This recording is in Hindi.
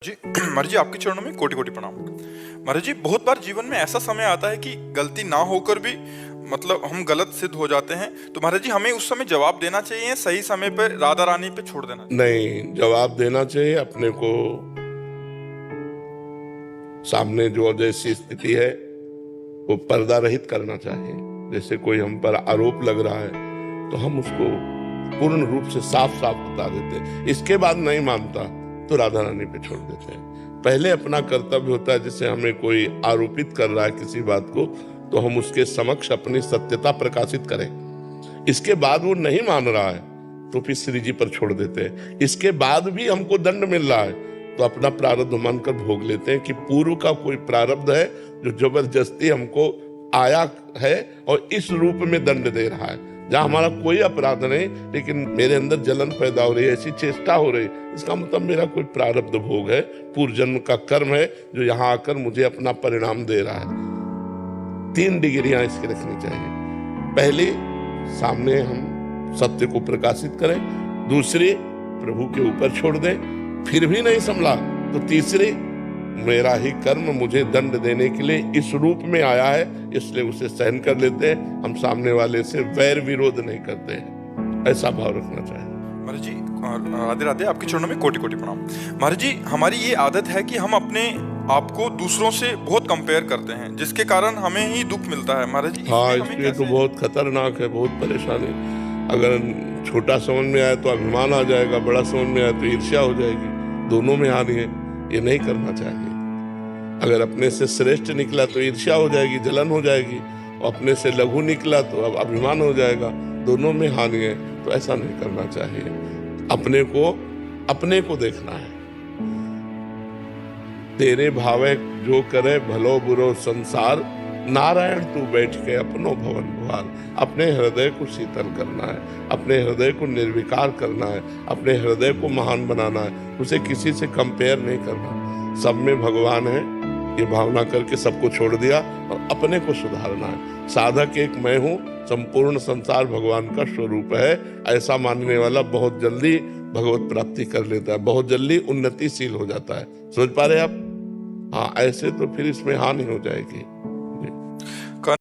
जी महाराज जी, आपके चरणों में कोटि कोटि प्रणाम। महाराज जी, बहुत बार जीवन में ऐसा समय आता है कि गलती ना होकर भी हम गलत सिद्ध हो जाते हैं। तो महाराज जी, हमें उस समय जवाब देना चाहिए या सही समय पर राधा रानी पे छोड़ देना चाहिए? नहीं, जवाब देना चाहिए अपने को। सामने जो जैसी स्थिति है वो पर्दा रहित करना चाहिए। जैसे कोई हम पर आरोप लग रहा है तो हम उसको पूर्ण रूप से साफ साफ बता देते हैं। इसके बाद नहीं मानता तो राधा रानी पे छोड़ देते हैं। पहले अपना कर्तव्य होता है, जैसे हमें कोई आरोपित कर रहा है किसी बात को, तो हम उसके समक्ष अपनी सत्यता प्रकाशित करें। इसके बाद वो नहीं मान रहा है तो फिर श्री जी पर छोड़ देते हैं। इसके बाद भी हमको दंड मिल रहा है तो अपना प्रारब्ध मानकर भोग लेते हैं कि पूर्व का कोई प्रारब्ध है जो जबरदस्ती हमको आया है और इस रूप में दंड दे रहा है। जहां हमारा कोई अपराध नहीं लेकिन मेरे अंदर जलन पैदा हो रही है, ऐसी चेष्टा हो रही, इसका मतलब मेरा कोई प्रारब्ध भोग है, पूर्व जन्म का कर्म है जो यहाँ आकर मुझे अपना परिणाम दे रहा है। 3 डिग्रियां इसकी रखनी चाहिए। पहली, सामने हम सत्य को प्रकाशित करें। दूसरी, प्रभु के ऊपर छोड़ दें। फिर भी नहीं संभला तो तीसरी, मेरा ही कर्म मुझे दंड देने के लिए इस रूप में आया है, इसलिए उसे सहन कर लेते हैं। हम सामने वाले से वैर विरोध नहीं करते हैं। ऐसा भाव रखना चाहिए। महाराज जी, राधे राधे, आपके चरणों में कोटि कोटि प्रणाम। महाराज जी, हमारी ये आदत है कि हम अपने आप को दूसरों से बहुत कंपेयर करते हैं, जिसके कारण हमें ही दुख मिलता है। महाराज जी, हाँ, इसलिए तो बहुत खतरनाक है, बहुत परेशानी। अगर छोटा समझ में आए तो अभिमान आ जाएगा, बड़ा समझ में आए तो ईर्ष्या हो जाएगी। दोनों में हानि है, ये नहीं करना चाहिए। अगर अपने से श्रेष्ठ निकला तो ईर्ष्या हो जाएगी, जलन हो जाएगी, और अपने से लघु निकला तो अब अभिमान हो जाएगा। दोनों में हानि है, तो ऐसा नहीं करना चाहिए। अपने को देखना है। तेरे भावे जो करे भलो बुरो संसार, नारायण तू बैठ के अपनो भवन गुहार। अपने हृदय को शीतल करना है, अपने हृदय को निर्विकार करना है, अपने हृदय को महान बनाना है। उसे किसी से कंपेयर नहीं करना। सब में भगवान है ये भावना करके सबको छोड़ दिया और अपने को सुधारना है। साधक एक मैं हूँ, संपूर्ण संसार भगवान का स्वरूप है, ऐसा मानने वाला बहुत जल्दी भगवत प्राप्ति कर लेता है, बहुत जल्दी उन्नतिशील हो जाता है। समझ पा रहे आप? हाँ, ऐसे तो फिर इसमें हानि हो जाएगी।